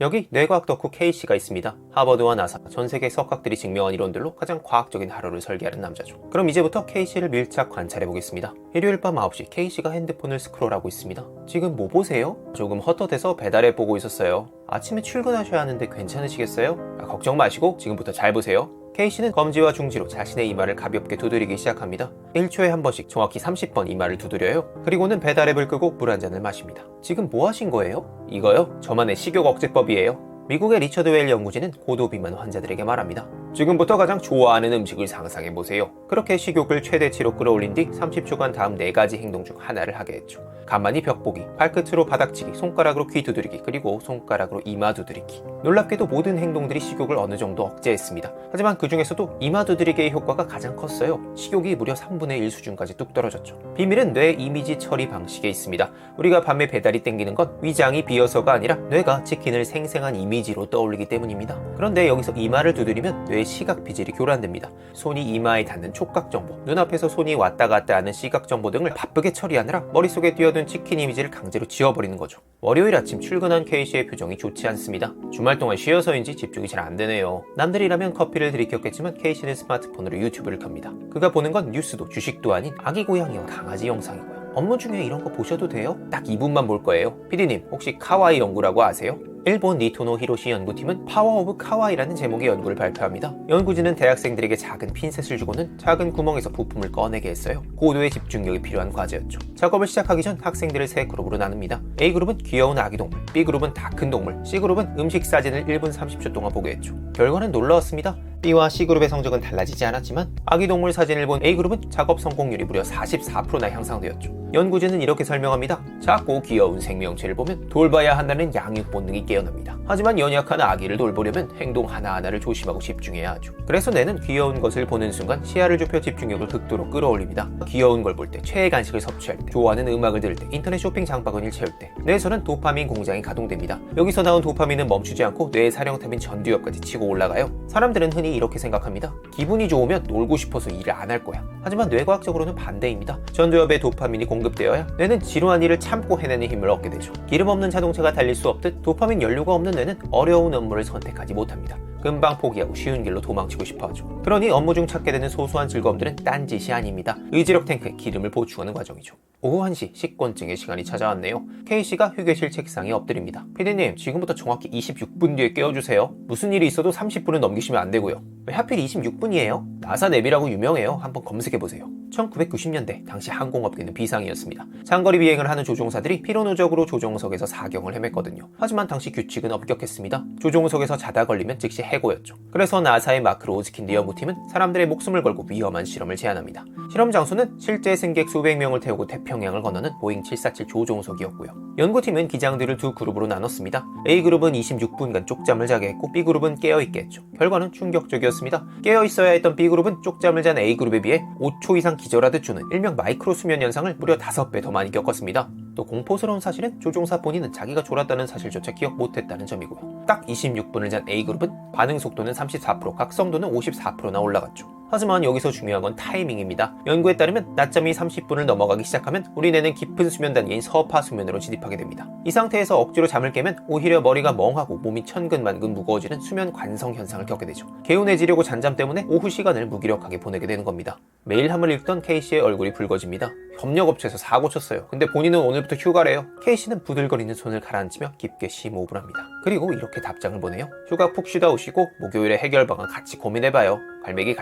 여기 뇌과학 덕후 K씨가 있습니다. 하버드와 나사, 전 세계 석학들이 증명한 이론들로 가장 과학적인 하루를 설계하는 남자죠. 그럼 이제부터 K씨를 밀착 관찰해보겠습니다. 일요일 밤 9시 K씨가 핸드폰을 스크롤하고 있습니다. 지금 뭐 보세요? 조금 헛헛해서 배달앱 보고 있었어요. 아침에 출근하셔야 하는데 괜찮으시겠어요? 걱정 마시고 지금부터 잘 보세요. K씨는 검지와 중지로 자신의 이마를 가볍게 두드리기 시작합니다. 1초에 한 번씩 정확히 30번 이마를 두드려요. 그리고는 배달앱을 끄고 물 한 잔을 마십니다. 지금 뭐 하신 거예요? 이거요? 저만의 식욕 억제법이에요. 미국의 리처드 웰 연구진은 고도비만 환자들에게 말합니다. 지금부터 가장 좋아하는 음식을 상상해보세요. 그렇게 식욕을 최대치로 끌어올린 뒤 30초간 다음 4가지 행동 중 하나를 하게 했죠. 가만히 벽 보기, 발끝으로 바닥치기, 손가락으로 귀 두드리기, 그리고 손가락으로 이마 두드리기. 놀랍게도 모든 행동들이 식욕을 어느 정도 억제했습니다. 하지만 그 중에서도 이마 두드리기의 효과가 가장 컸어요. 식욕이 무려 3분의 1 수준까지 뚝 떨어졌죠. 비밀은 뇌 이미지 처리 방식에 있습니다. 우리가 밤에 배달이 땡기는 건 위장이 비어서가 아니라 뇌가 치킨을 생생한 이미지로 떠올리기 때문입니다. 그런데 여기서 이마를 두드리면 뇌의 시각 비질이 교란됩니다. 손이 이마에 닿는 촉각 정보, 눈앞에서 손이 왔다 갔다 하는 시각 정보 등을 바쁘게 처리하느라 머릿속에 뛰어든 치킨 이미지를 강제로 지워버리는 거죠. 월요일 아침 출근한 K씨의 표정이 좋지 않습니다. 주말 동안 쉬어서인지 집중이 잘 안 되네요. 남들이라면 커피를 들이켰겠지만 K씨는 스마트폰으로 유튜브를 켭니다. 그가 보는 건 뉴스도 주식도 아닌 아기 고양이와 강아지 영상이고요. 업무 중에 이런 거 보셔도 돼요? 딱 2분만 볼 거예요. PD님, 혹시 카와이 연구라고 아세요? 일본 니토노 히로시 연구팀은 파워 오브 카와이라는 제목의 연구를 발표합니다. 연구진은 대학생들에게 작은 핀셋을 주고는 작은 구멍에서 부품을 꺼내게 했어요. 고도의 집중력이 필요한 과제였죠. 작업을 시작하기 전 학생들을 3그룹으로 나눕니다. A그룹은 귀여운 아기 동물, B그룹은 다 큰 동물, C그룹은 음식 사진을 1분 30초 동안 보게 했죠. 결과는 놀라웠습니다. B와 C그룹의 성적은 달라지지 않았지만 아기 동물 사진을 본 A그룹은 작업 성공률이 무려 44%나 향상되었죠. 연구진은 이렇게 설명합니다. 작고 귀여운 생명체를 보면 돌봐야 한다는 양육 본능이 깨어납니다. 하지만 연약한 아기를 돌보려면 행동 하나하나를 조심하고 집중해야 하죠. 그래서 뇌는 귀여운 것을 보는 순간 시야를 좁혀 집중력을 극도로 끌어올립니다. 귀여운 걸 볼 때, 최애 간식을 섭취할 때, 좋아하는 음악을 들을 때, 인터넷 쇼핑 장바구니를 채울 때 뇌에서는 도파민 공장이 가동됩니다. 여기서 나온 도파민은 멈추지 않고 뇌의 사령탑인 전두엽까지 치고 올라가요. 사람들은 흔히 이렇게 생각합니다. 기분이 좋으면 놀고 싶어서 일을 안 할 거야. 하지만 뇌과학적으로는 반대입니다. 전두엽에 도파민이 공급되어야 뇌는 지루한 일을 참고 해내는 힘을 얻게 되죠. 기름 없는 자동차가 달릴 수 없듯 도파민 연료가 없는 뇌는 어려운 업무를 선택하지 못합니다. 금방 포기하고 쉬운 길로 도망치고 싶어 하죠. 그러니 업무 중 찾게 되는 소소한 즐거움들은 딴짓이 아닙니다. 의지력 탱크에 기름을 보충하는 과정이죠. 오후 1시 식곤증의 시간이 찾아왔네요. K씨가 휴게실 책상에 엎드립니다. PD님, 지금부터 정확히 26분 뒤에 깨워주세요. 무슨 일이 있어도 30분은 넘기시면 안 되고요. 왜 하필 26분이에요? 나사 랩이라고 유명해요. 한번 검색해보세요. 1990년대 당시 항공업계는 비상이었습니다. 장거리 비행을 하는 조종사들이 피로누적으로 조종석에서 사경을 헤맸거든요. 하지만 당시 규칙은 엄격했습니다. 조종석에서 자다 걸리면 즉시 해고였죠. 그래서 나사의 마크 로즈킨드 연구팀은 사람들의 목숨을 걸고 위험한 실험을 제안합니다. 실험 장소는 실제 승객 수백 명을 태우고 태평양을 건너는 보잉 747 조종석이었고요. 연구팀은 기장들을 두 그룹으로 나눴습니다. A그룹은 26분간 쪽잠을 자게 했고 B그룹은 깨어있게 했죠. 결과는 충격적이었습니다. 깨어있어야 했던 B그룹은 쪽잠을 잔 A그룹에 비해 5초 이상 기절하듯 주는 일명 마이크로 수면 현상을 무려 5배 더 많이 겪었습니다. 또 공포스러운 사실은 조종사 본인은 자기가 졸았다는 사실조차 기억 못했다는 점이고요. 딱 26분을 잔 A그룹은 반응 속도는 34%, 각성도는 54%나 올라갔죠. 하지만 여기서 중요한 건 타이밍입니다. 연구에 따르면 낮잠이 30분을 넘어가기 시작하면 우리 뇌는 깊은 수면 단계인 서파 수면으로 진입하게 됩니다. 이 상태에서 억지로 잠을 깨면 오히려 머리가 멍하고 몸이 천근만근 무거워지는 수면 관성 현상을 겪게 되죠. 개운해지려고 잔잠 때문에 오후 시간을 무기력하게 보내게 되는 겁니다. 매일 함을 읽던 K씨의 얼굴이 붉어집니다. 협력업체에서 사고 쳤어요. 근데 본인은 오늘부터 휴가래요. K씨는 부들거리는 손을 가라앉히며 깊게 심호흡을 합니다. 그리고 이렇게 답장을 보내요. 휴가 푹 쉬다 오시고 목요일에 해결 방안 같이 고민해봐요. 갈매기.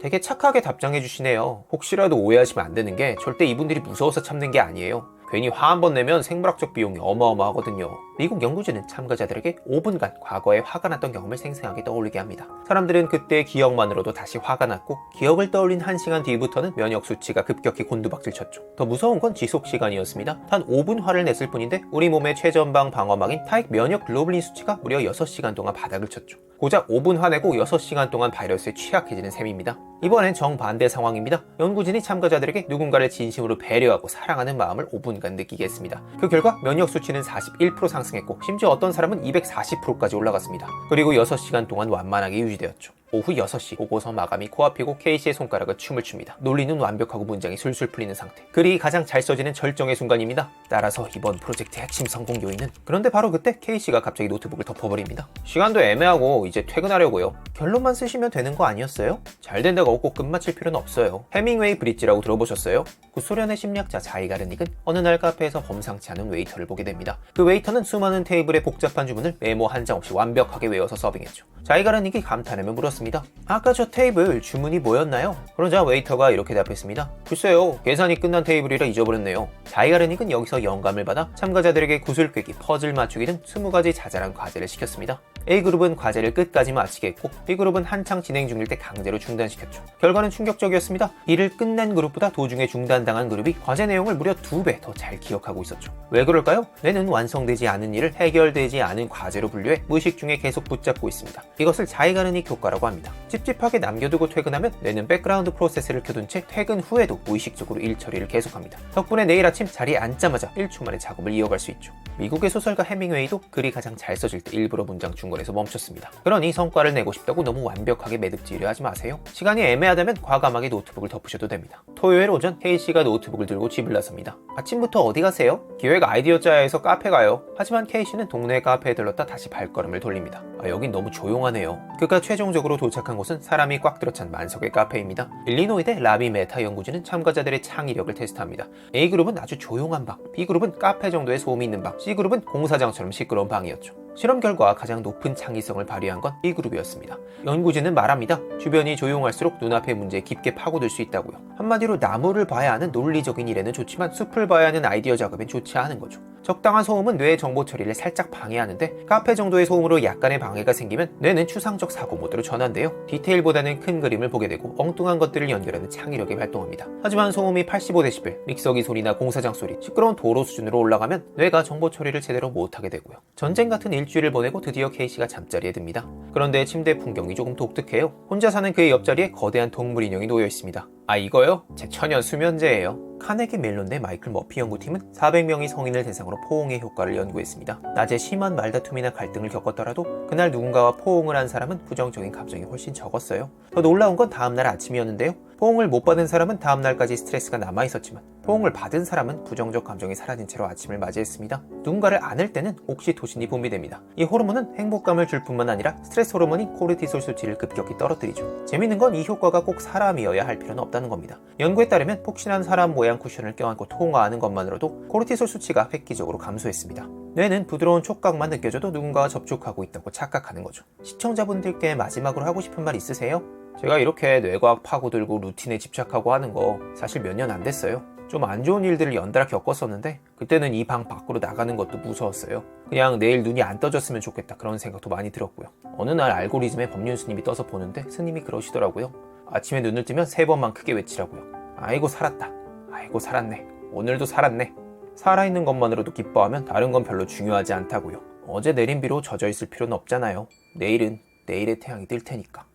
되게 착하게 답장해 주시네요. 혹시라도 오해하시면 안 되는 게 절대 이분들이 무서워서 참는 게 아니에요. 괜히 화 한 번 내면 생물학적 비용이 어마어마하거든요. 미국 연구진은 참가자들에게 5분간 과거에 화가 났던 경험을 생생하게 떠올리게 합니다. 사람들은 그때의 기억만으로도 다시 화가 났고 기억을 떠올린 1시간 뒤부터는 면역 수치가 급격히 곤두박질 쳤죠. 더 무서운 건 지속 시간이었습니다. 단 5분 화를 냈을 뿐인데 우리 몸의 최전방 방어막인 타익 면역 글로불린 수치가 무려 6시간 동안 바닥을 쳤죠. 고작 5분 화내고 6시간 동안 바이러스에 취약해지는 셈입니다. 이번엔 정반대 상황입니다. 연구진이 참가자들에게 누군가를 진심으로 배려하고 사랑하는 마음을 5분간 느끼게 했습니다. 그 결과 면역 수치는 41% 상승했고 심지어 어떤 사람은 240%까지 올라갔습니다. 그리고 6시간 동안 완만하게 유지되었죠. 오후 6시 보고서 마감이 코앞이고 K씨의 손가락은 춤을 춥니다. 논리는 완벽하고 문장이 술술 풀리는 상태. 글이 가장 잘 써지는 절정의 순간입니다. 따라서 이번 프로젝트의 핵심 성공 요인은, 그런데 바로 그때 K씨가 갑자기 노트북을 덮어버립니다. 시간도 애매하고 이제 퇴근하려고요. 결론만 쓰시면 되는 거 아니었어요? 잘 된다고 꼭 끝마칠 필요는 없어요. 해밍웨이 브릿지라고 들어보셨어요? 구소련의 심리학자 자이가르닉은 어느 날 카페에서 범상치 않은 웨이터를 보게 됩니다. 그 웨이터는 수많은 테이블의 복잡한 주문을 메모 한 장 없이 완벽하게 외워서 서빙했죠. 자이가르닉이 감탄하며 물었습니다. 아까 저 테이블 주문이 뭐였나요? 그러자 웨이터가 이렇게 답했습니다. 글쎄요, 계산이 끝난 테이블이라 잊어버렸네요. 자이가르닉은 여기서 영감을 받아 참가자들에게 구슬꿰기, 퍼즐 맞추기 등 20가지 자잘한 과제를 시켰습니다. A그룹은 과제를 끝까지 마치게 했고 B그룹은 한창 진행 중일 때 강제로 중단시켰죠. 결과는 충격적이었습니다. 이를 끝낸 그룹보다 도중에 중단당한 그룹이 과제 내용을 무려 2배 더 잘 기억하고 있었죠. 왜 그럴까요? 뇌는 완성되지 않은 일을 해결되지 않은 과제로 분류해 무의식 중에 계속 붙잡고 있습니다. 이것을 자이가르닉 효과라고 합니다. 찝찝하게 남겨두고 퇴근하면 뇌는 백그라운드 프로세스를 켜둔 채 퇴근 후에도 무의식적으로 일 처리를 계속합니다. 덕분에 내일 아침 자리에 앉자마자 1초 만에 작업을 이어갈 수 있죠. 미국의 소설가 해밍웨이도 글이 가장 잘 써질 때 일부러 문장 중간에서 멈췄습니다. 그러니 성과를 내고 싶다고 너무 완벽하게 매듭지으려 하지 마세요. 시간이 애매하다면 과감하게 노트북을 덮으셔도 됩니다. 토요일 오전 K씨가 노트북을 들고 집을 나섭니다. 아침부터 어디 가세요? 기획 아이디어 짜야 해서 카페 가요. 하지만 K씨는 동네 카페에 들렀다 다시 발걸음을 돌립니다. 여긴 너무 조용하네요. 그가 최종적으로 도착한 곳은 사람이 꽉 들어찬 만석의 카페입니다. 일리노이대 라비 메타 연구진은 참가자들의 창의력을 테스트합니다. A그룹은 아주 조용한 방, B그룹은 카페 정도의 소음이 있는 방, C그룹은 공사장처럼 시끄러운 방이었죠. 실험 결과 가장 높은 창의성을 발휘한 건 B그룹이었습니다. 연구진은 말합니다. 주변이 조용할수록 눈앞의 문제에 깊게 파고들 수 있다고요. 한마디로 나무를 봐야 하는 논리적인 일에는 좋지만 숲을 봐야 하는 아이디어 작업엔 좋지 않은 거죠. 적당한 소음은 뇌의 정보 처리를 살짝 방해하는데 카페 정도의 소음으로 약간의 방해가 생기면 뇌는 추상적 사고 모드로 전환돼요. 디테일보다는 큰 그림을 보게 되고 엉뚱한 것들을 연결하는 창의력이 발동합니다. 하지만 소음이 85dB, 믹서기 소리나 공사장 소리, 시끄러운 도로 수준으로 올라가면 뇌가 정보 처리를 제대로 못하게 되고요. 전쟁 같은 일주일을 보내고 드디어 K씨가 잠자리에 듭니다. 그런데 침대 풍경이 조금 독특해요. 혼자 사는 그의 옆자리에 거대한 동물 인형이 놓여 있습니다. 이거요? 제 천연 수면제예요. 카네기 멜론대 마이클 머피 연구팀은 400명의 성인을 대상으로 포옹의 효과를 연구했습니다. 낮에 심한 말다툼이나 갈등을 겪었더라도 그날 누군가와 포옹을 한 사람은 부정적인 감정이 훨씬 적었어요. 더 놀라운 건 다음날 아침이었는데요. 포옹을 못 받은 사람은 다음날까지 스트레스가 남아있었지만 포옹을 받은 사람은 부정적 감정이 사라진 채로 아침을 맞이했습니다. 누군가를 안을 때는 옥시토신이 분비됩니다. 이 호르몬은 행복감을 줄 뿐만 아니라 스트레스 호르몬인 코르티솔 수치를 급격히 떨어뜨리죠. 재밌는 건 이 효과가 꼭 사람이어야 할 필요는 없다는 겁니다. 연구에 따르면 폭신한 사람 모양 쿠션을 껴안고 통화하는 것만으로도 코르티솔 수치가 획기적으로 감소했습니다. 뇌는 부드러운 촉각만 느껴져도 누군가와 접촉하고 있다고 착각하는 거죠. 시청자분들께 마지막으로 하고 싶은 말 있으세요? 제가 이렇게 뇌과학 파고들고 루틴에 집착하고 하는 거 사실 몇 년 안 됐어요. 좀 안 좋은 일들을 연달아 겪었었는데 그때는 이 방 밖으로 나가는 것도 무서웠어요. 그냥 내일 눈이 안 떠졌으면 좋겠다 그런 생각도 많이 들었고요. 어느 날 알고리즘에 법륜 스님이 떠서 보는데 스님이 그러시더라고요. 아침에 눈을 뜨면 3번만 크게 외치라고요. 아이고 살았다. 아이고 살았네. 오늘도 살았네. 살아있는 것만으로도 기뻐하면 다른 건 별로 중요하지 않다고요. 어제 내린 비로 젖어 있을 필요는 없잖아요. 내일은 내일의 태양이 뜰 테니까.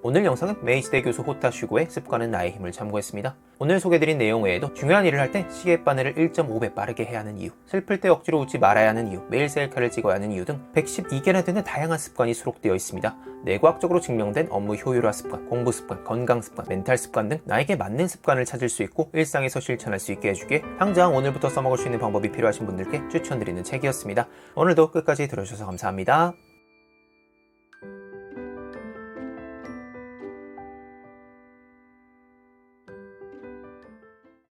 오늘 영상은 메이지대 교수 호타 슈고의 습관은 나의 힘을 참고했습니다. 오늘 소개드린 내용 외에도 중요한 일을 할 때 시계바늘을 1.5배 빠르게 해야 하는 이유, 슬플 때 억지로 웃지 말아야 하는 이유, 매일 셀카를 찍어야 하는 이유 등 112개나 되는 다양한 습관이 수록되어 있습니다. 뇌과학적으로 증명된 업무 효율화 습관, 공부 습관, 건강 습관, 멘탈 습관 등 나에게 맞는 습관을 찾을 수 있고 일상에서 실천할 수 있게 해주기에 당장 오늘부터 써먹을 수 있는 방법이 필요하신 분들께 추천드리는 책이었습니다. 오늘도 끝까지 들어주셔서 감사합니다.